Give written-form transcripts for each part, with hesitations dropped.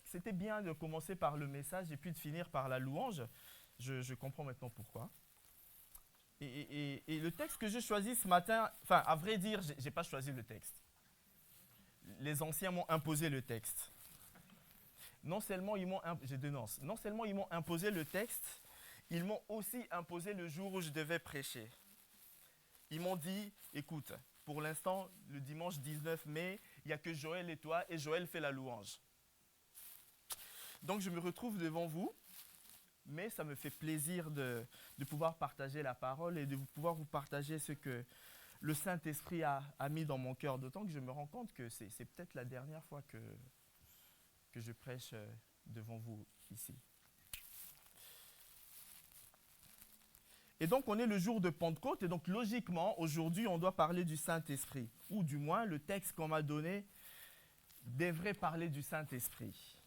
C'était bien de commencer par le message et puis de finir par la louange. Je comprends maintenant pourquoi. Et le texte que j'ai choisi ce matin, enfin, à vrai dire, je n'ai pas choisi le texte. Les anciens m'ont imposé le texte. Non seulement ils m'ont, je dénonce, non seulement ils m'ont imposé le texte, ils m'ont aussi imposé le jour où je devais prêcher. Ils m'ont dit, écoute, pour l'instant, le dimanche 19 mai, il n'y a que Joël et toi, et Joël fait la louange. Donc je me retrouve devant vous, mais ça me fait plaisir de pouvoir partager la parole et de pouvoir vous partager ce que le Saint-Esprit a mis dans mon cœur. D'autant que je me rends compte que c'est peut-être la dernière fois que je prêche devant vous ici. Et donc on est le jour de Pentecôte, et donc logiquement, aujourd'hui, on doit parler du Saint-Esprit. Ou du moins, le texte qu'on m'a donné devrait parler du Saint-Esprit.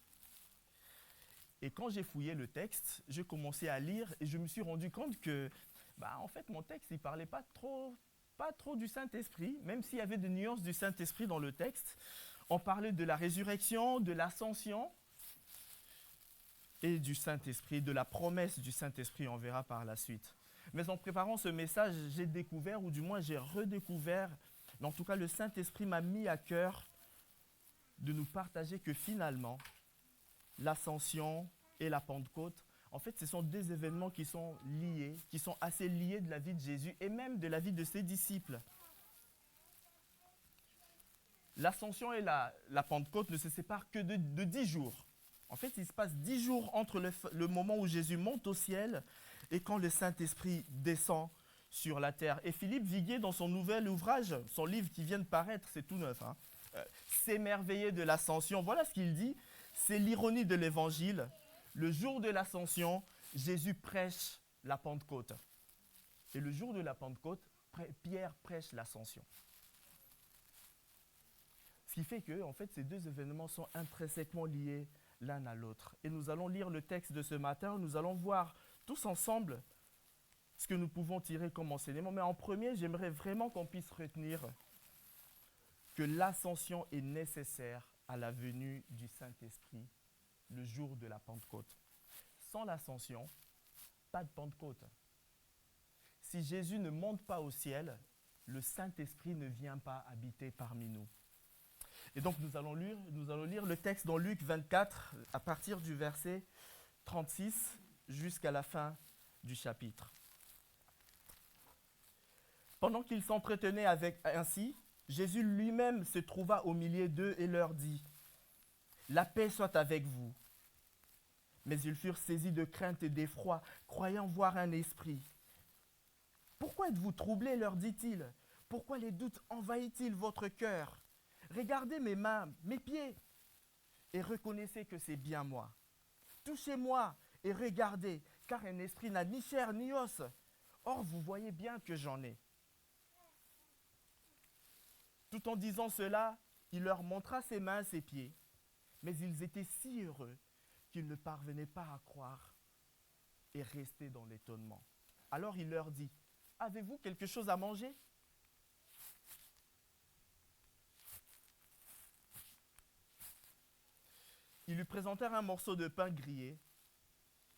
Et quand j'ai fouillé le texte, j'ai commencé à lire et je me suis rendu compte que, en fait, mon texte, il ne parlait pas trop du Saint-Esprit, même s'il y avait des nuances du Saint-Esprit dans le texte. On parlait de la résurrection, de l'ascension et du Saint-Esprit, de la promesse du Saint-Esprit, on verra par la suite. Mais en préparant ce message, j'ai découvert, ou du moins j'ai redécouvert, mais en tout cas le Saint-Esprit m'a mis à cœur de nous partager que finalement, l'ascension et la Pentecôte, en fait, ce sont deux événements qui sont liés, qui sont assez liés de la vie de Jésus et même de la vie de ses disciples. L'ascension et la Pentecôte ne se séparent que de 10 jours. En fait, il se passe 10 jours entre le moment où Jésus monte au ciel et quand le Saint-Esprit descend sur la terre. Et Philippe Viguier, dans son nouvel ouvrage, son livre qui vient de paraître, c'est tout neuf, S'émerveiller de l'ascension, voilà ce qu'il dit. C'est l'ironie de l'évangile. Le jour de l'ascension, Jésus prêche la Pentecôte. Et le jour de la Pentecôte, Pierre prêche l'ascension. Ce qui fait que, en fait, ces deux événements sont intrinsèquement liés l'un à l'autre. Et nous allons lire le texte de ce matin, nous allons voir tous ensemble ce que nous pouvons tirer comme enseignement. Mais en premier, j'aimerais vraiment qu'on puisse retenir que l'ascension est nécessaire à la venue du Saint-Esprit le jour de la Pentecôte. Sans l'ascension, pas de Pentecôte. Si Jésus ne monte pas au ciel, le Saint-Esprit ne vient pas habiter parmi nous. Et donc nous allons lire le texte dans Luc 24, à partir du verset 36 jusqu'à la fin du chapitre. Pendant qu'ils s'entretenaient ainsi, Jésus lui-même se trouva au milieu d'eux et leur dit « La paix soit avec vous ». Mais ils furent saisis de crainte et d'effroi, croyant voir un esprit. « Pourquoi êtes-vous troublés ?» leur dit-il. « Pourquoi les doutes envahissent-ils votre cœur ? Regardez mes mains, mes pieds, et reconnaissez que c'est bien moi. Touchez-moi et regardez, car un esprit n'a ni chair ni os. Or, vous voyez bien que j'en ai. » Tout en disant cela, il leur montra ses mains, ses pieds. Mais ils étaient si heureux qu'ils ne parvenaient pas à croire et restaient dans l'étonnement. Alors il leur dit, « Avez-vous quelque chose à manger ?» Ils lui présentèrent un morceau de pain grillé.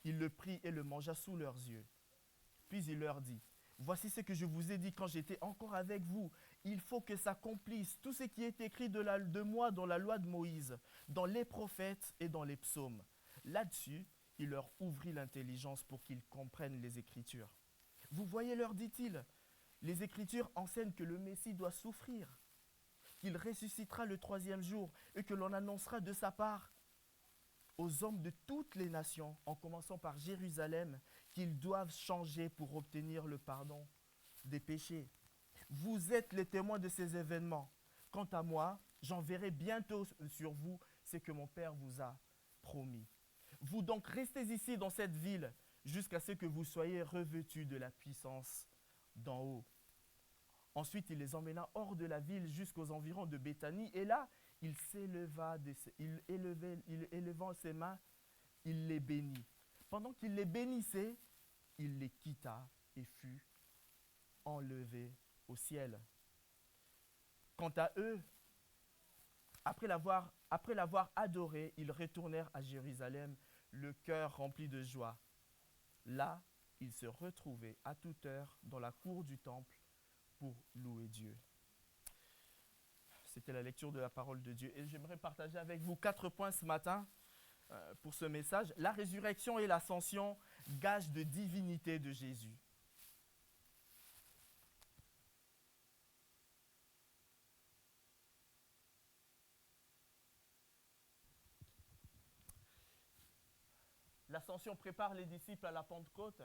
Il le prit et le mangea sous leurs yeux. Puis il leur dit, « Voici ce que je vous ai dit quand j'étais encore avec vous. Il faut que s'accomplisse tout ce qui est écrit de moi dans la loi de Moïse, dans les prophètes et dans les psaumes. » Là-dessus, il leur ouvrit l'intelligence pour qu'ils comprennent les Écritures. « Vous voyez, leur dit-il, les Écritures enseignent que le Messie doit souffrir, qu'il ressuscitera le 3e jour et que l'on annoncera de sa part aux hommes de toutes les nations, en commençant par Jérusalem, qu'ils doivent changer pour obtenir le pardon des péchés. Vous êtes les témoins de ces événements. Quant à moi, j'enverrai bientôt sur vous ce que mon Père vous a promis. Vous donc restez ici dans cette ville jusqu'à ce que vous soyez revêtus de la puissance d'en haut. Ensuite, il les emmena hors de la ville jusqu'aux environs de Béthanie, et là, il élevant ses mains, il les bénit. Pendant qu'il les bénissait, il les quitta et fut enlevé au ciel. Quant à eux, après l'avoir Après l'avoir adoré, ils retournèrent à Jérusalem, le cœur rempli de joie. Là, ils se retrouvaient à toute heure dans la cour du temple pour louer Dieu. C'était la lecture de la parole de Dieu. Et j'aimerais partager avec vous 4 points ce matin pour ce message. La résurrection et l'ascension, gage de divinité de Jésus. L'ascension prépare les disciples à la Pentecôte.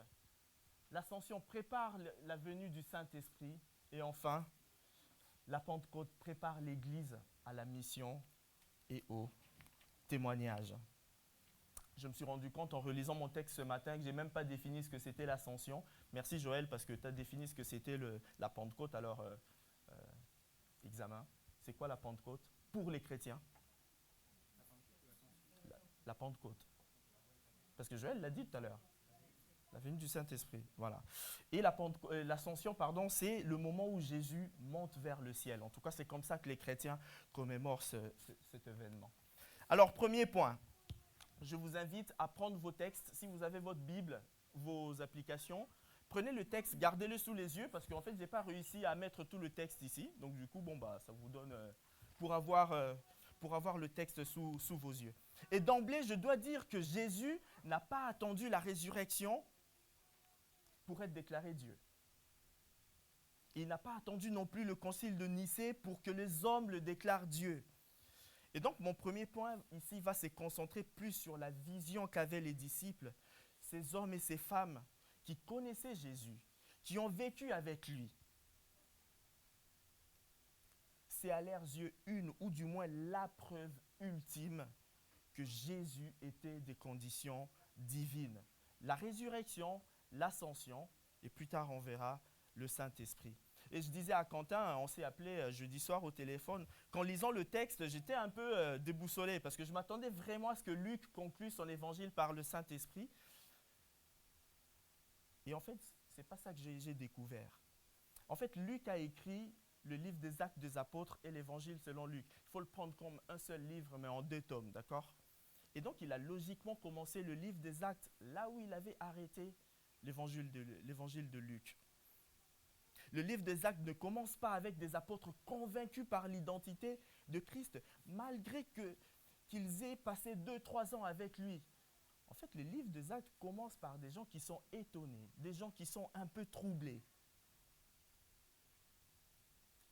L'ascension prépare la venue du Saint-Esprit. Et enfin, la Pentecôte prépare l'Église à la mission et au témoignage. Je me suis rendu compte en relisant mon texte ce matin que je n'ai même pas défini ce que c'était l'ascension. Merci Joël parce que tu as défini ce que c'était la Pentecôte. Alors, examen, c'est quoi la Pentecôte pour les chrétiens? La Pentecôte. Parce que Joël l'a dit tout à l'heure. La venue du Saint-Esprit, voilà. Et l'ascension, c'est le moment où Jésus monte vers le ciel. En tout cas, c'est comme ça que les chrétiens commémorent cet événement. Alors, premier point, je vous invite à prendre vos textes. Si vous avez votre Bible, vos applications, prenez le texte, gardez-le sous les yeux, parce qu'en fait, je n'ai pas réussi à mettre tout le texte ici. Donc, du coup, ça vous donne pour avoir le texte sous vos yeux. Et d'emblée, je dois dire que Jésus n'a pas attendu la résurrection pour être déclaré Dieu. Il n'a pas attendu non plus le concile de Nicée pour que les hommes le déclarent Dieu. Et donc, mon premier point ici va se concentrer plus sur la vision qu'avaient les disciples, ces hommes et ces femmes qui connaissaient Jésus, qui ont vécu avec lui. C'est à leurs yeux une ou du moins la preuve ultime que Jésus était des conditions divines. La résurrection, l'ascension, et plus tard on verra le Saint-Esprit. Et je disais à Quentin, on s'est appelé jeudi soir au téléphone, qu'en lisant le texte, j'étais un peu déboussolé parce que je m'attendais vraiment à ce que Luc conclue son évangile par le Saint-Esprit. Et en fait, ce n'est pas ça que j'ai découvert. En fait, Luc a écrit le livre des Actes des Apôtres et l'évangile selon Luc. Il faut le prendre comme un seul livre, mais en 2 tomes, d'accord? Et donc, il a logiquement commencé le livre des Actes là où il avait arrêté l'évangile de Luc. Le livre des Actes ne commence pas avec des apôtres convaincus par l'identité de Christ, malgré qu'ils aient passé 2-3 ans avec lui. En fait, le livre des Actes commence par des gens qui sont étonnés, des gens qui sont un peu troublés.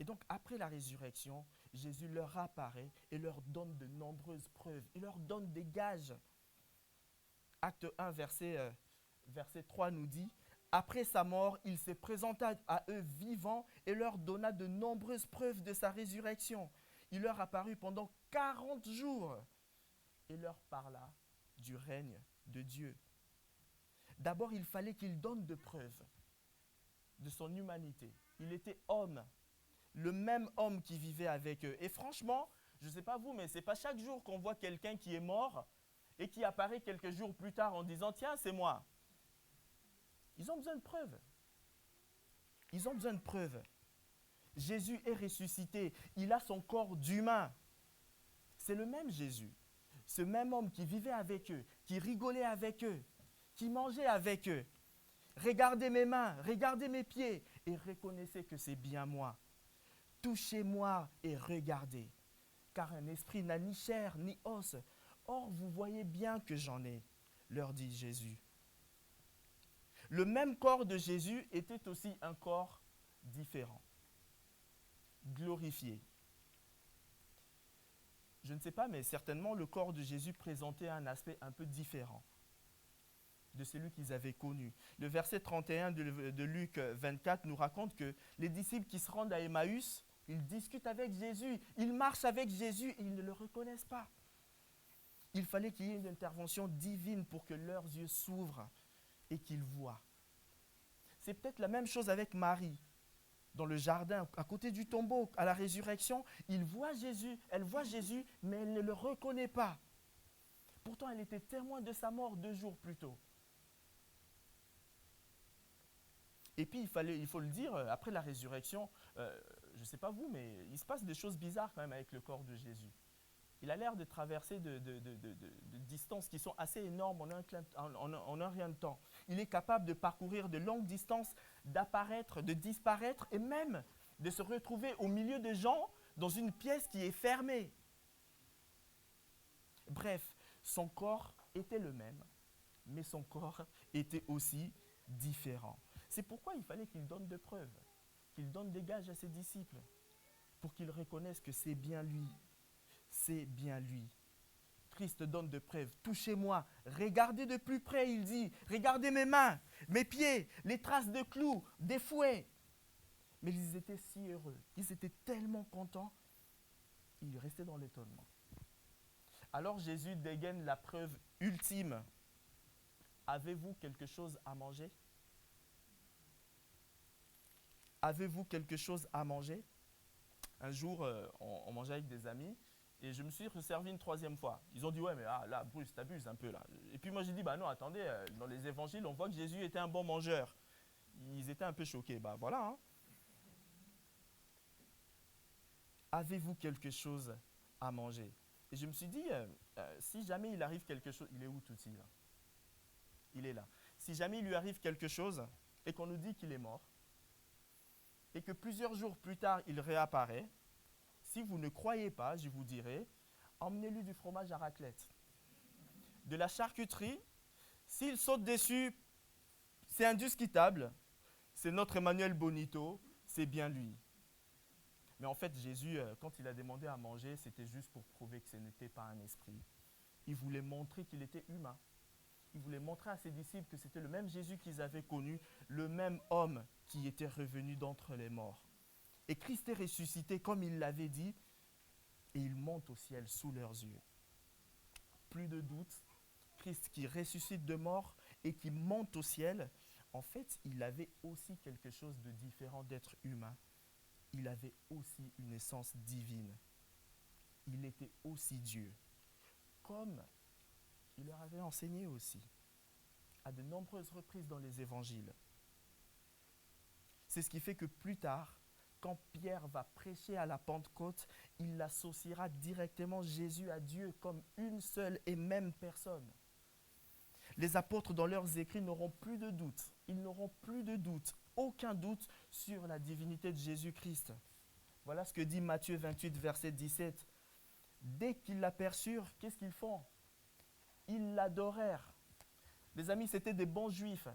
Et donc, après la résurrection, Jésus leur apparaît et leur donne de nombreuses preuves. Il leur donne des gages. Acte 1, verset 3 nous dit « Après sa mort, il se présenta à eux vivants et leur donna de nombreuses preuves de sa résurrection. Il leur apparut pendant 40 jours et leur parla du règne de Dieu. » D'abord, il fallait qu'il donne de preuves de son humanité. Il était homme, le même homme qui vivait avec eux. Et franchement, je ne sais pas vous, mais ce n'est pas chaque jour qu'on voit quelqu'un qui est mort et qui apparaît quelques jours plus tard en disant « Tiens, c'est moi ». Ils ont besoin de preuves. Ils ont besoin de preuves. Jésus est ressuscité. Il a son corps d'humain. C'est le même Jésus. Ce même homme qui vivait avec eux, qui rigolait avec eux, qui mangeait avec eux. Regardez mes mains, regardez mes pieds et reconnaissez que c'est bien moi. Touchez-moi et regardez, car un esprit n'a ni chair ni os. Or, vous voyez bien que j'en ai, leur dit Jésus. Le même corps de Jésus était aussi un corps différent, glorifié. Je ne sais pas, mais certainement le corps de Jésus présentait un aspect un peu différent de celui qu'ils avaient connu. Le verset 31 de Luc 24 nous raconte que les disciples qui se rendent à Emmaüs, ils discutent avec Jésus, ils marchent avec Jésus et ils ne le reconnaissent pas. Il fallait qu'il y ait une intervention divine pour que leurs yeux s'ouvrent et qu'ils voient. C'est peut-être la même chose avec Marie. Dans le jardin, à côté du tombeau, à la résurrection, elle voit Jésus, mais elle ne le reconnaît pas. Pourtant, elle était témoin de sa mort 2 jours plus tôt. Et puis, il faut le dire, après la résurrection, je ne sais pas vous, mais il se passe des choses bizarres quand même avec le corps de Jésus. Il a l'air de traverser de distances qui sont assez énormes en un rien de temps. Il est capable de parcourir de longues distances, d'apparaître, de disparaître et même de se retrouver au milieu de gens dans une pièce qui est fermée. Bref, son corps était le même, mais son corps était aussi différent. C'est pourquoi il fallait qu'il donne des preuves, qu'il donne des gages à ses disciples, pour qu'ils reconnaissent que c'est bien lui. C'est bien lui. Christ donne de preuves. Touchez-moi, regardez de plus près, il dit. Regardez mes mains, mes pieds, les traces de clous, des fouets. Mais ils étaient si heureux, ils étaient tellement contents, ils restaient dans l'étonnement. Alors Jésus dégaine la preuve ultime. Avez-vous quelque chose à manger? Avez-vous quelque chose à manger? Un jour, on mangeait avec des amis et je me suis servi une troisième fois. Ils ont dit, ouais, mais là, Bruce, t'abuses un peu là. Et puis moi, j'ai dit, bah non, attendez, dans les évangiles, on voit que Jésus était un bon mangeur. Ils étaient un peu choqués. Bah voilà. Hein. Avez-vous quelque chose à manger? Et je me suis dit, si jamais il arrive quelque chose, il est où Toutsi là? Il est là. Si jamais il lui arrive quelque chose et qu'on nous dit qu'il est mort, et que plusieurs jours plus tard, il réapparaît, si vous ne croyez pas, je vous dirai, emmenez-lui du fromage à raclette, de la charcuterie. S'il saute dessus, c'est indiscutable. C'est notre Emmanuel Bonito, c'est bien lui. Mais en fait, Jésus, quand il a demandé à manger, c'était juste pour prouver que ce n'était pas un esprit. Il voulait montrer qu'il était humain. Il voulait montrer à ses disciples que c'était le même Jésus qu'ils avaient connu, le même homme qui était revenu d'entre les morts. Et Christ est ressuscité comme il l'avait dit, et il monte au ciel sous leurs yeux. Plus de doute, Christ qui ressuscite de mort et qui monte au ciel, en fait, il avait aussi quelque chose de différent d'être humain. Il avait aussi une essence divine. Il était aussi Dieu, comme il leur avait enseigné aussi, à de nombreuses reprises dans les évangiles. C'est ce qui fait que plus tard, quand Pierre va prêcher à la Pentecôte, il associera directement Jésus à Dieu comme une seule et même personne. Les apôtres, dans leurs écrits, n'auront plus de doute. Ils n'auront plus de doute, aucun doute sur la divinité de Jésus-Christ. Voilà ce que dit Matthieu 28, verset 17. Dès qu'ils l'aperçurent, qu'est-ce qu'ils font? Ils l'adorèrent. Les amis, c'était des bons juifs.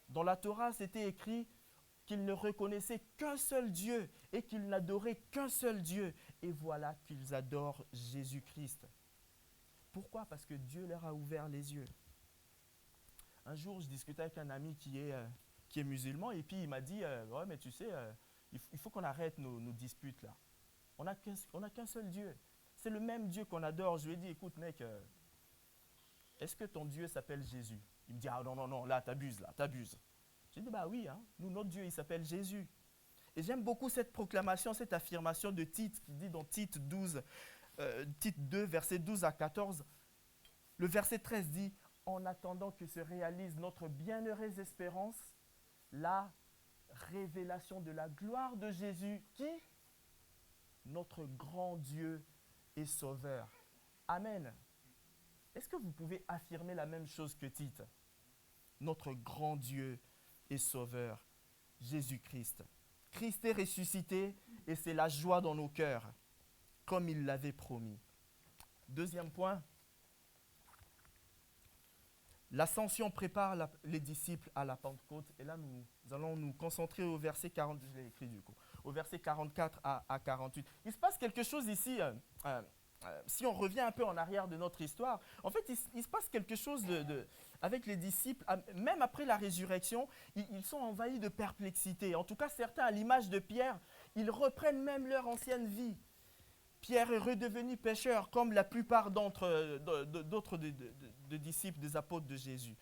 Dans la Torah, c'était écrit qu'ils ne reconnaissaient qu'un seul Dieu et qu'ils n'adoraient qu'un seul Dieu. Et voilà qu'ils adorent Jésus-Christ. Pourquoi? Parce que Dieu leur a ouvert les yeux. Un jour, je discutais avec un ami qui est musulman et puis il m'a dit ouais, mais tu sais, il faut qu'on arrête nos disputes là. On n'a qu'un seul Dieu. C'est le même Dieu qu'on adore. Je lui ai dit, écoute mec, est-ce que ton Dieu s'appelle Jésus? Il me dit, ah non, là, t'abuses. J'ai dit, bah oui, hein, nous, notre Dieu, il s'appelle Jésus. Et j'aime beaucoup cette proclamation, cette affirmation de Tite, qui dit dans Tite 2, versets 12 à 14, le verset 13 dit, en attendant que se réalise notre bienheureuse espérance, la révélation de la gloire de Jésus, qui? Notre grand Dieu et Sauveur. Amen. Est-ce que vous pouvez affirmer la même chose que Tite? Notre grand Dieu et Sauveur, Jésus-Christ. Christ est ressuscité et c'est la joie dans nos cœurs, comme il l'avait promis. Deuxième point, l'ascension prépare les disciples à la Pentecôte. Et là, nous allons nous concentrer au verset 40, je l'ai écrit du coup, au verset 44 à 48. Il se passe quelque chose ici. Si on revient un peu en arrière de notre histoire, en fait, il se passe quelque chose avec les disciples. Même après la résurrection, ils sont envahis de perplexité. En tout cas, certains, à l'image de Pierre, ils reprennent même leur ancienne vie. Pierre est redevenu pécheur, comme la plupart d'autres disciples, des apôtres de Jésus.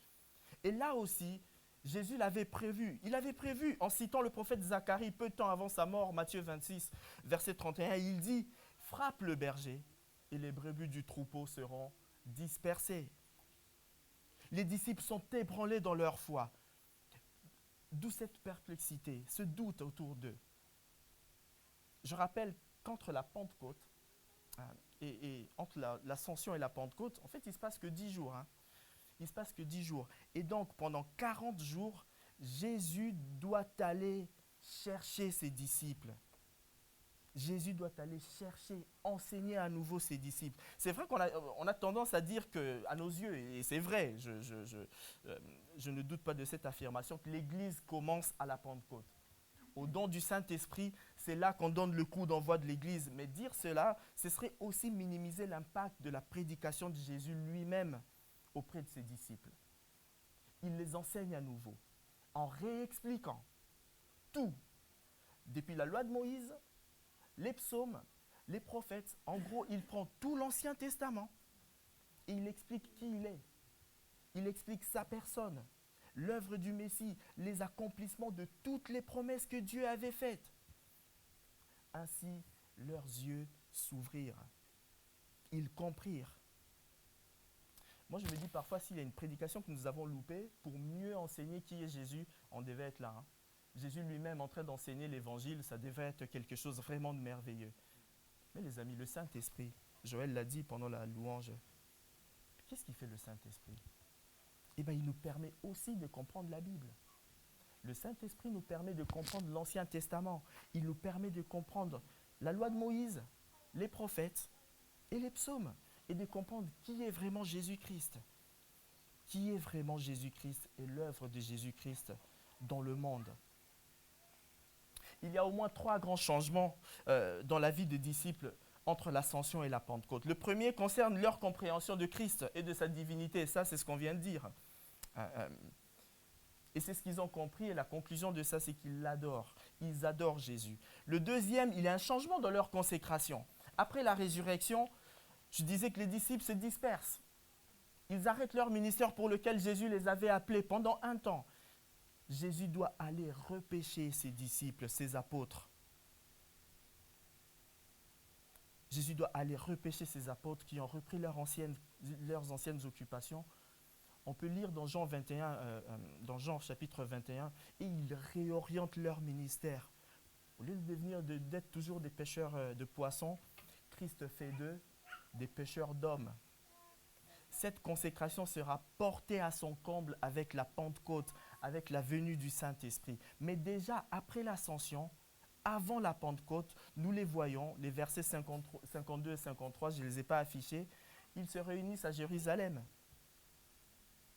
Et là aussi, Jésus l'avait prévu. Il avait prévu, en citant le prophète Zacharie, peu de temps avant sa mort, Matthieu 26, verset 31, il dit « Frappe le berger, et les brebis du troupeau seront dispersées. » Les disciples sont ébranlés dans leur foi. D'où cette perplexité, ce doute autour d'eux. Je rappelle qu'entre la Pentecôte et entre l'ascension et la Pentecôte, en fait, il ne se passe que 10 jours. Hein. Il ne se passe que 10 jours. Et donc, pendant 40 jours, Jésus doit aller chercher ses disciples. Jésus doit aller chercher, enseigner à nouveau ses disciples. C'est vrai qu'on a tendance à dire que, à nos yeux, et c'est vrai, je ne doute pas de cette affirmation, que l'Église commence à la Pentecôte. Au don du Saint-Esprit, c'est là qu'on donne le coup d'envoi de l'Église. Mais dire cela, ce serait aussi minimiser l'impact de la prédication de Jésus lui-même auprès de ses disciples. Il les enseigne à nouveau, en réexpliquant tout, depuis la loi de Moïse, les psaumes, les prophètes. En gros, il prend tout l'Ancien Testament et il explique qui il est. Il explique sa personne, l'œuvre du Messie, les accomplissements de toutes les promesses que Dieu avait faites. Ainsi, leurs yeux s'ouvrirent. Ils comprirent. Moi, je me dis parfois, s'il y a une prédication que nous avons loupée, pour mieux enseigner qui est Jésus, on devait être là. Hein. Jésus lui-même en train d'enseigner l'évangile, ça devait être quelque chose vraiment de merveilleux. Mais les amis, le Saint-Esprit, Joël l'a dit pendant la louange, qu'est-ce qui fait le Saint-Esprit? Eh bien, il nous permet aussi de comprendre la Bible. Le Saint-Esprit nous permet de comprendre l'Ancien Testament. Il nous permet de comprendre la loi de Moïse, les prophètes et les psaumes, et de comprendre qui est vraiment Jésus-Christ. Qui est vraiment Jésus-Christ et l'œuvre de Jésus-Christ dans le monde. Il y a au moins 3 grands changements dans la vie des disciples entre l'ascension et la Pentecôte. Le premier concerne leur compréhension de Christ et de sa divinité. Et ça, c'est ce qu'on vient de dire. Et c'est ce qu'ils ont compris. Et la conclusion de ça, c'est qu'ils l'adorent. Ils adorent Jésus. Le deuxième, il y a un changement dans leur consécration. Après la résurrection, je disais que les disciples se dispersent. Ils arrêtent leur ministère pour lequel Jésus les avait appelés pendant un temps. Jésus doit aller repêcher ses disciples, ses apôtres. Jésus doit aller repêcher ses apôtres qui ont repris leurs anciennes occupations. On peut lire dans Jean 21, dans Jean chapitre 21, et ils réorientent leur ministère. Au lieu de devenir d'être toujours des pêcheurs de poissons, Christ fait d'eux des pêcheurs d'hommes. Cette consécration sera portée à son comble avec la Pentecôte, avec la venue du Saint-Esprit. Mais déjà, après l'ascension, avant la Pentecôte, nous les voyons, les versets 52 et 53, je ne les ai pas affichés, ils se réunissent à Jérusalem.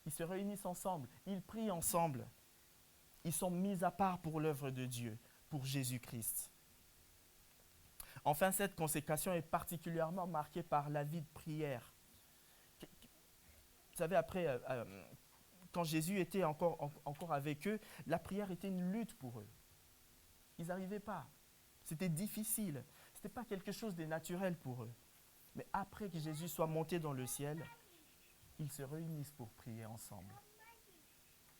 Ils se réunissent ensemble, ils prient ensemble. Ils sont mis à part pour l'œuvre de Dieu, pour Jésus-Christ. Enfin, cette consécration est particulièrement marquée par la vie de prière. Vous savez, après, quand Jésus était encore avec eux, la prière était une lutte pour eux. Ils n'arrivaient pas. C'était difficile. Ce n'était pas quelque chose de naturel pour eux. Mais après que Jésus soit monté dans le ciel, ils se réunissent pour prier ensemble.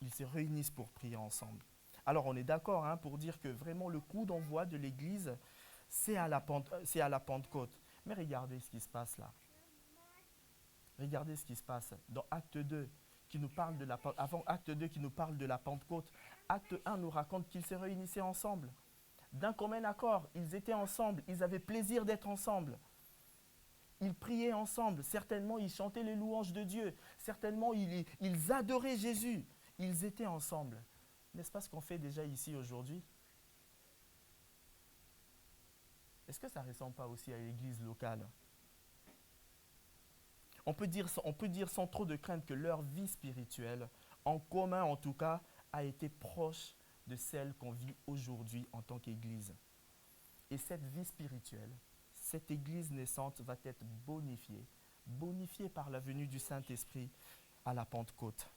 Ils se réunissent pour prier ensemble. Alors on est d'accord pour dire que vraiment le coup d'envoi de l'Église, c'est à la Pentecôte. Mais regardez ce qui se passe là. Regardez ce qui se passe dans Acte 2, avant Acte 2 qui nous parle de la Pentecôte. Acte 1 nous raconte qu'ils se réunissaient ensemble. D'un commun accord, ils étaient ensemble, ils avaient plaisir d'être ensemble. Ils priaient ensemble, certainement ils chantaient les louanges de Dieu, certainement ils adoraient Jésus. Ils étaient ensemble. N'est-ce pas ce qu'on fait déjà ici aujourd'hui? Est-ce que ça ne ressemble pas aussi à l'église locale? On peut dire sans trop de crainte que leur vie spirituelle, en commun en tout cas, a été proche de celle qu'on vit aujourd'hui en tant qu'église. Et cette vie spirituelle, cette église naissante va être bonifiée par la venue du Saint-Esprit à la Pentecôte.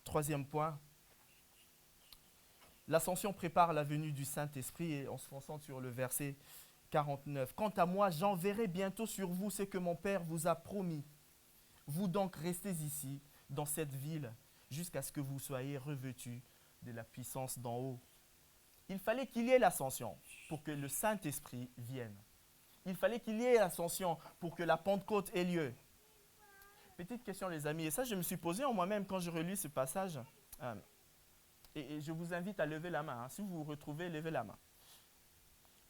Troisième point, l'ascension prépare la venue du Saint-Esprit et on se concentre sur le verset 49. Quant à moi, j'enverrai bientôt sur vous ce que mon Père vous a promis. Vous donc restez ici, dans cette ville, jusqu'à ce que vous soyez revêtus de la puissance d'en haut. Il fallait qu'il y ait l'ascension pour que le Saint-Esprit vienne. Il fallait qu'il y ait l'ascension pour que la Pentecôte ait lieu. Petite question les amis, et ça je me suis posé en moi-même quand je relis ce passage. Et je vous invite à lever la main. Si vous vous retrouvez, levez la main.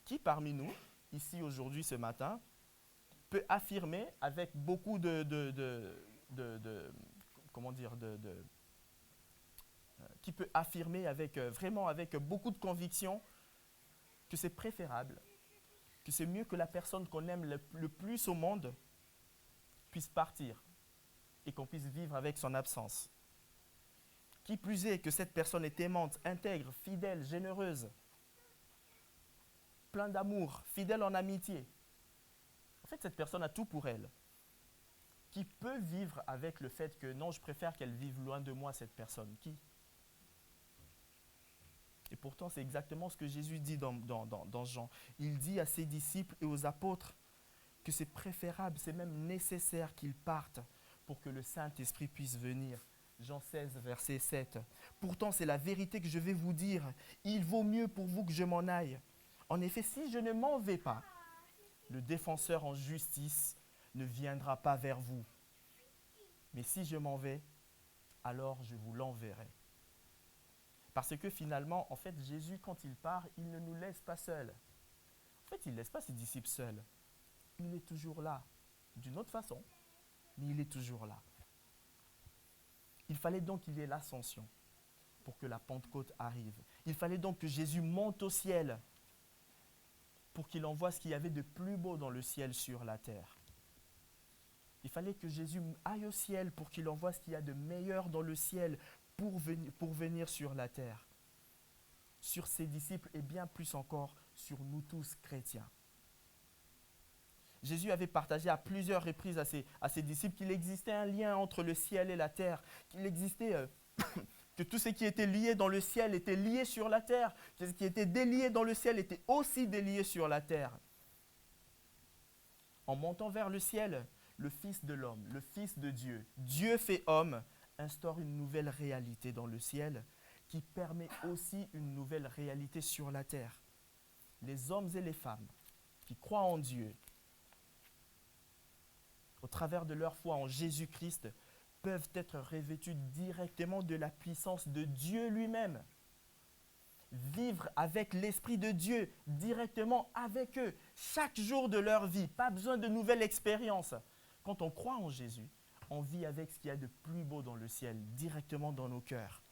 Qui parmi nous ici aujourd'hui, ce matin, peut affirmer avec beaucoup comment dire, qui peut affirmer avec, vraiment avec beaucoup de conviction que c'est préférable, que c'est mieux que la personne qu'on aime le plus au monde puisse partir et qu'on puisse vivre avec son absence. Qui plus est que cette personne est aimante, intègre, fidèle, généreuse, plein d'amour, fidèle en amitié. En fait, cette personne a tout pour elle. Qui peut vivre avec le fait que non, je préfère qu'elle vive loin de moi, cette personne? Qui? Et pourtant, c'est exactement ce que Jésus dit dans Jean. Il dit à ses disciples et aux apôtres que c'est préférable, c'est même nécessaire qu'ils partent pour que le Saint-Esprit puisse venir. Jean 16, verset 7. Pourtant, c'est la vérité que je vais vous dire. Il vaut mieux pour vous que je m'en aille. En effet, si je ne m'en vais pas, le défenseur en justice ne viendra pas vers vous. Mais si je m'en vais, alors je vous l'enverrai. Parce que finalement, en fait, Jésus, quand il part, il ne nous laisse pas seuls. En fait, il ne laisse pas ses disciples seuls. Il est toujours là, d'une autre façon, mais il est toujours là. Il fallait donc qu'il y ait l'ascension pour que la Pentecôte arrive. Il fallait donc que Jésus monte au ciel pour qu'il envoie ce qu'il y avait de plus beau dans le ciel sur la terre. Il fallait que Jésus aille au ciel pour qu'il envoie ce qu'il y a de meilleur dans le ciel pour venir sur la terre, sur ses disciples et bien plus encore sur nous tous chrétiens. Jésus avait partagé à plusieurs reprises à ses disciples qu'il existait un lien entre le ciel et la terre, qu'il existait, que tout ce qui était lié dans le ciel était lié sur la terre, que ce qui était délié dans le ciel était aussi délié sur la terre. En montant vers le ciel, le Fils de l'homme, le Fils de Dieu, Dieu fait homme, instaure une nouvelle réalité dans le ciel qui permet aussi une nouvelle réalité sur la terre. Les hommes et les femmes qui croient en Dieu, au travers de leur foi en Jésus-Christ, peuvent être revêtus directement de la puissance de Dieu lui-même. Vivre avec l'Esprit de Dieu, directement avec eux, chaque jour de leur vie. Pas besoin de nouvelles expériences. Quand on croit en Jésus, on vit avec ce qu'il y a de plus beau dans le ciel, directement dans nos cœurs.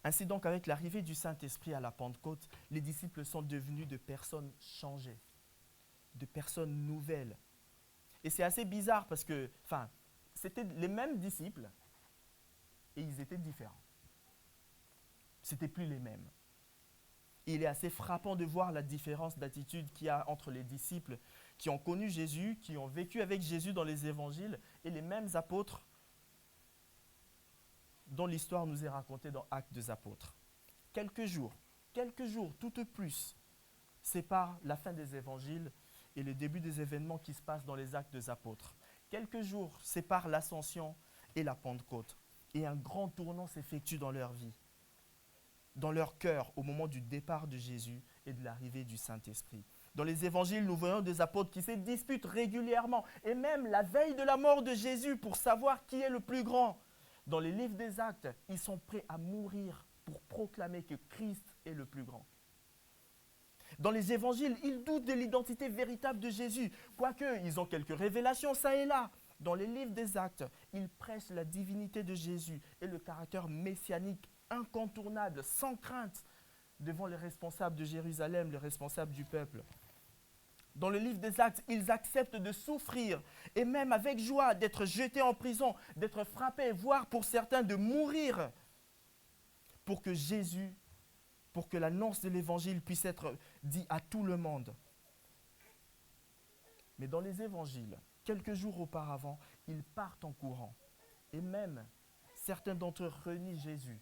Ainsi donc, avec l'arrivée du Saint-Esprit à la Pentecôte, les disciples sont devenus de personnes changées, de personnes nouvelles. Et c'est assez bizarre parce que, c'était les mêmes disciples et ils étaient différents. C'était plus les mêmes. Et il est assez frappant de voir la différence d'attitude qu'il y a entre les disciples qui ont connu Jésus, qui ont vécu avec Jésus dans les évangiles, et les mêmes apôtres dont l'histoire nous est racontée dans Actes des Apôtres. Quelques jours, tout au plus, séparent la fin des évangiles et le début des événements qui se passent dans les Actes des Apôtres. Quelques jours séparent l'ascension et la Pentecôte. Et un grand tournant s'effectue dans leur vie, dans leur cœur, au moment du départ de Jésus et de l'arrivée du Saint-Esprit. Dans les évangiles, nous voyons des apôtres qui se disputent régulièrement, et même la veille de la mort de Jésus, pour savoir qui est le plus grand. Dans les livres des Actes, ils sont prêts à mourir pour proclamer que Christ est le plus grand. Dans les évangiles, ils doutent de l'identité véritable de Jésus, quoique ils ont quelques révélations ça et là. Dans les livres des Actes, ils prêchent la divinité de Jésus et le caractère messianique incontournable, sans crainte, devant les responsables de Jérusalem, les responsables du peuple. Dans le livre des Actes, ils acceptent de souffrir et même avec joie d'être jetés en prison, d'être frappés, voire pour certains de mourir, pour que Jésus, pour que l'annonce de l'évangile puisse être dit à tout le monde. Mais dans les évangiles, quelques jours auparavant, ils partent en courant. Et même, certains d'entre eux renient Jésus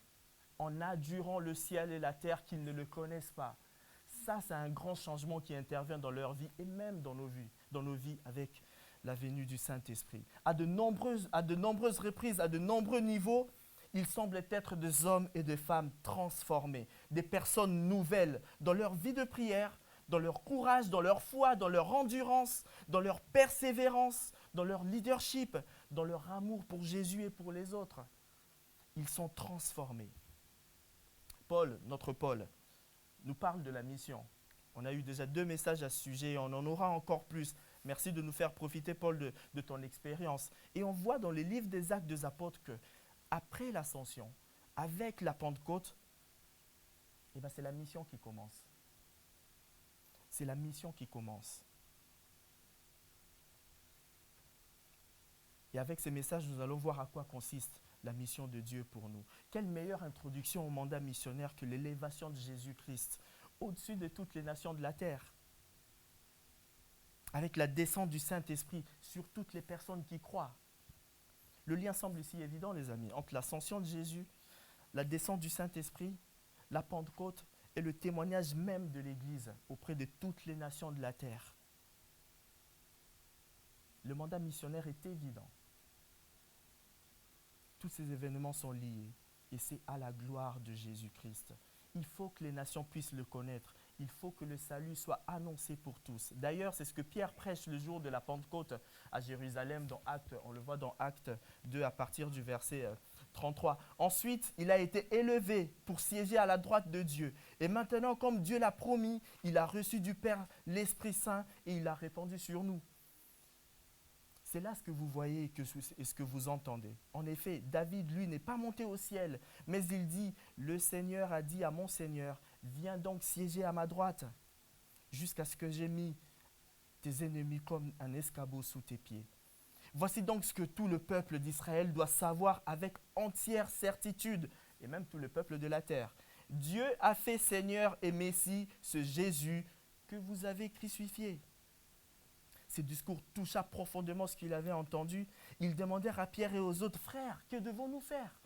en adjurant le ciel et la terre qu'ils ne le connaissent pas. Ça, c'est un grand changement qui intervient dans leur vie et même dans nos vies avec la venue du Saint-Esprit. À de nombreuses reprises, à de nombreux niveaux, ils semblent être des hommes et des femmes transformés, des personnes nouvelles dans leur vie de prière, dans leur courage, dans leur foi, dans leur endurance, dans leur persévérance, dans leur leadership, dans leur amour pour Jésus et pour les autres. Ils sont transformés. Paul, notre Paul, nous parle de la mission. On a eu déjà 2 messages à ce sujet, on en aura encore plus. Merci de nous faire profiter, Paul, de ton expérience. Et on voit dans les livres des Actes des Apôtres que après l'ascension, avec la Pentecôte, eh ben c'est la mission qui commence. C'est la mission qui commence. Et avec ces messages, nous allons voir à quoi consiste la mission de Dieu pour nous. Quelle meilleure introduction au mandat missionnaire que l'élévation de Jésus-Christ au-dessus de toutes les nations de la terre, avec la descente du Saint-Esprit sur toutes les personnes qui croient. Le lien semble ici évident, les amis, entre l'ascension de Jésus, la descente du Saint-Esprit, la Pentecôte et le témoignage même de l'Église auprès de toutes les nations de la terre. Le mandat missionnaire est évident. Tous ces événements sont liés et c'est à la gloire de Jésus-Christ. Il faut que les nations puissent le connaître. Il faut que le salut soit annoncé pour tous. D'ailleurs, c'est ce que Pierre prêche le jour de la Pentecôte à Jérusalem dans Actes. On le voit dans Actes 2 à partir du verset 33. Ensuite, il a été élevé pour siéger à la droite de Dieu. Et maintenant, comme Dieu l'a promis, il a reçu du Père l'Esprit Saint et il l'a répandu sur nous. C'est là ce que vous voyez et ce que vous entendez. En effet, David, lui, n'est pas monté au ciel, mais il dit, le Seigneur a dit à mon Seigneur, viens donc siéger à ma droite, jusqu'à ce que j'aie mis tes ennemis comme un escabeau sous tes pieds. Voici donc ce que tout le peuple d'Israël doit savoir avec entière certitude, et même tout le peuple de la terre. Dieu a fait Seigneur et Messie ce Jésus que vous avez crucifié. Ces discours toucha profondément ce qu'il avait entendu. Ils demandèrent à Pierre et aux autres, frères, que devons-nous faire?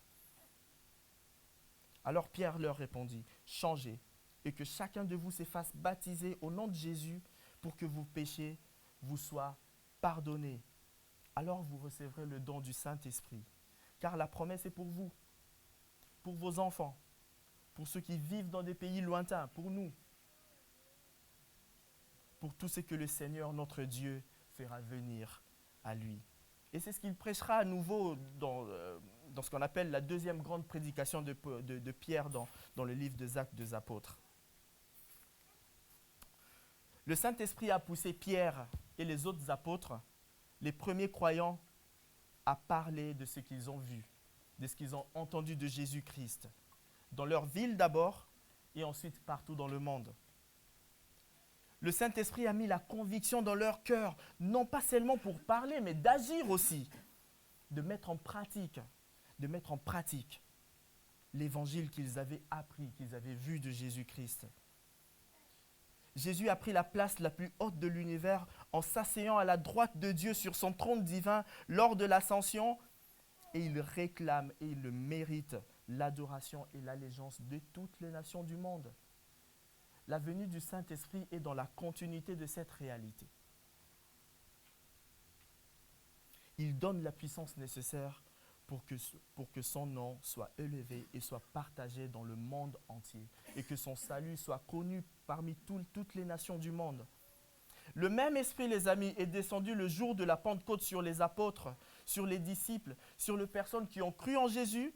Alors Pierre leur répondit, changez et que chacun de vous se fasse baptiser au nom de Jésus pour que vos péchés vous soient pardonnés. Alors vous recevrez le don du Saint-Esprit. Car la promesse est pour vous, pour vos enfants, pour ceux qui vivent dans des pays lointains, pour nous, pour tout ce que le Seigneur, notre Dieu, fera venir à lui. Et c'est ce qu'il prêchera à nouveau dans ce qu'on appelle la deuxième grande prédication de Pierre dans le livre des Actes des Apôtres. Le Saint-Esprit a poussé Pierre et les autres apôtres, les premiers croyants, à parler de ce qu'ils ont vu, de ce qu'ils ont entendu de Jésus-Christ, dans leur ville d'abord et ensuite partout dans le monde. Le Saint-Esprit a mis la conviction dans leur cœur, non pas seulement pour parler, mais d'agir aussi, de mettre en pratique l'évangile qu'ils avaient appris, qu'ils avaient vu de Jésus-Christ. Jésus a pris la place la plus haute de l'univers en s'asseyant à la droite de Dieu sur son trône divin lors de l'ascension, et il réclame et il mérite l'adoration et l'allégeance de toutes les nations du monde. La venue du Saint-Esprit est dans la continuité de cette réalité. Il donne la puissance nécessaire pour que son nom soit élevé et soit partagé dans le monde entier et que son salut soit connu parmi toutes les nations du monde. Le même esprit, les amis, est descendu le jour de la Pentecôte sur les apôtres, sur les disciples, sur les personnes qui ont cru en Jésus,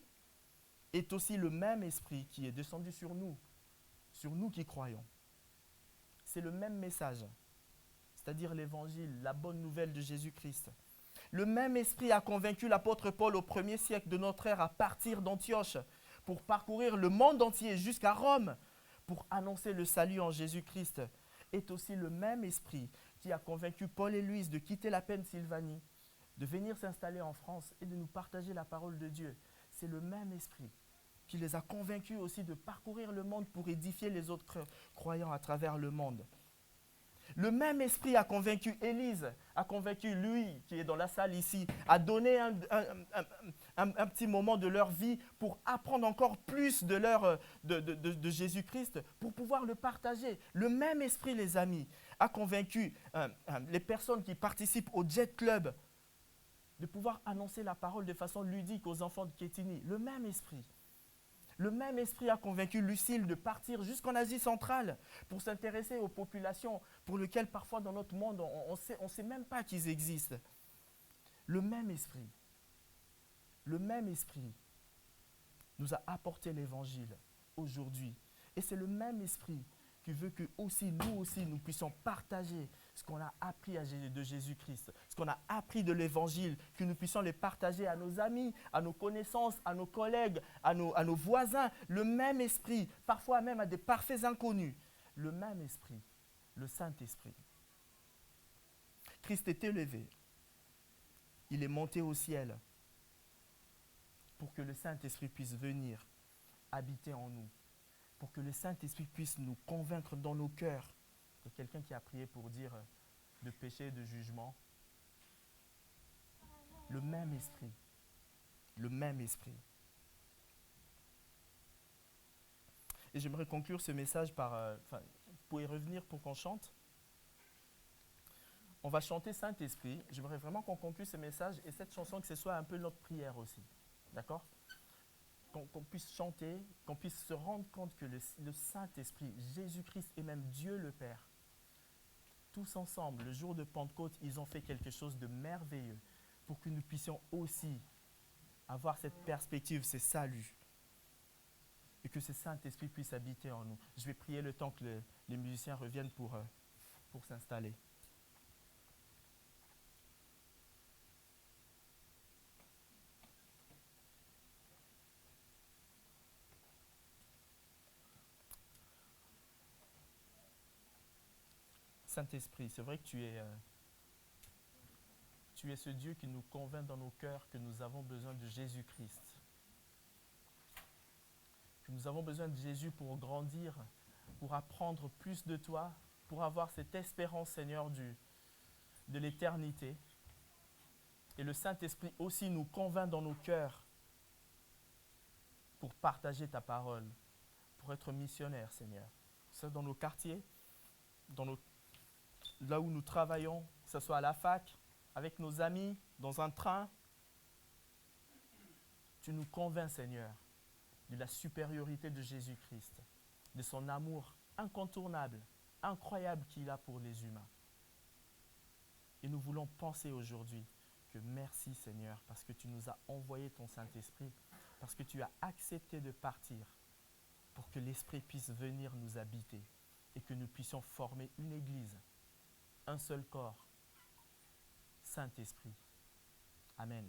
est aussi le même esprit qui est descendu sur nous qui croyons. C'est le même message, c'est-à-dire l'évangile, la bonne nouvelle de Jésus-Christ. Le même esprit a convaincu l'apôtre Paul au 1er siècle de notre ère à partir d'Antioche pour parcourir le monde entier jusqu'à Rome pour annoncer le salut en Jésus-Christ. Est aussi le même esprit qui a convaincu Paul et Louise de quitter la Pennsylvanie, de venir s'installer en France et de nous partager la parole de Dieu. C'est le même esprit qui les a convaincus aussi de parcourir le monde pour édifier les autres croyants à travers le monde. Le même esprit a convaincu Élise, a convaincu lui qui est dans la salle ici, à donner un petit moment de leur vie pour apprendre encore plus de Jésus-Christ, pour pouvoir le partager. Le même esprit, les amis, a convaincu les personnes qui participent au Jet Club de pouvoir annoncer la parole de façon ludique aux enfants de Kétini. Le même esprit. Le même esprit a convaincu Lucille de partir jusqu'en Asie centrale pour s'intéresser aux populations pour lesquelles parfois dans notre monde, on ne sait même pas qu'ils existent. Le même esprit nous a apporté l'évangile aujourd'hui. Et c'est le même esprit qui veut que aussi nous puissions partager ce qu'on a appris de Jésus-Christ, ce qu'on a appris de l'Évangile, que nous puissions les partager à nos amis, à nos connaissances, à nos collègues, à nos voisins, le même esprit, parfois même à des parfaits inconnus, le même esprit, le Saint-Esprit. Christ est élevé, il est monté au ciel pour que le Saint-Esprit puisse venir habiter en nous, pour que le Saint-Esprit puisse nous convaincre dans nos cœurs. Il y a quelqu'un qui a prié pour dire de péché et de jugement. Le même esprit. Le même esprit. Et j'aimerais conclure ce message par... vous pouvez revenir pour qu'on chante. On va chanter Saint-Esprit. J'aimerais vraiment qu'on conclue ce message et cette chanson, que ce soit un peu notre prière aussi. D'accord ? Qu'on puisse chanter, qu'on puisse se rendre compte que le Saint-Esprit, Jésus-Christ et même Dieu le Père, tous ensemble, le jour de Pentecôte, ils ont fait quelque chose de merveilleux pour que nous puissions aussi avoir cette perspective, ce salut, et que ce Saint-Esprit puisse habiter en nous. Je vais prier le temps que les musiciens reviennent pour s'installer. Saint-Esprit, c'est vrai que tu es ce Dieu qui nous convainc dans nos cœurs que nous avons besoin de Jésus-Christ. Que nous avons besoin de Jésus pour grandir, pour apprendre plus de toi, pour avoir cette espérance, Seigneur, de l'éternité. Et le Saint-Esprit aussi nous convainc dans nos cœurs pour partager ta parole, pour être missionnaire, Seigneur. Que ce soit dans nos quartiers, là où nous travaillons, que ce soit à la fac, avec nos amis, dans un train. Tu nous convaincs, Seigneur, de la supériorité de Jésus-Christ, de son amour incontournable, incroyable qu'il a pour les humains. Et nous voulons penser aujourd'hui que merci, Seigneur, parce que tu nous as envoyé ton Saint-Esprit, parce que tu as accepté de partir pour que l'Esprit puisse venir nous habiter et que nous puissions former une Église, un seul corps, Saint-Esprit. Amen.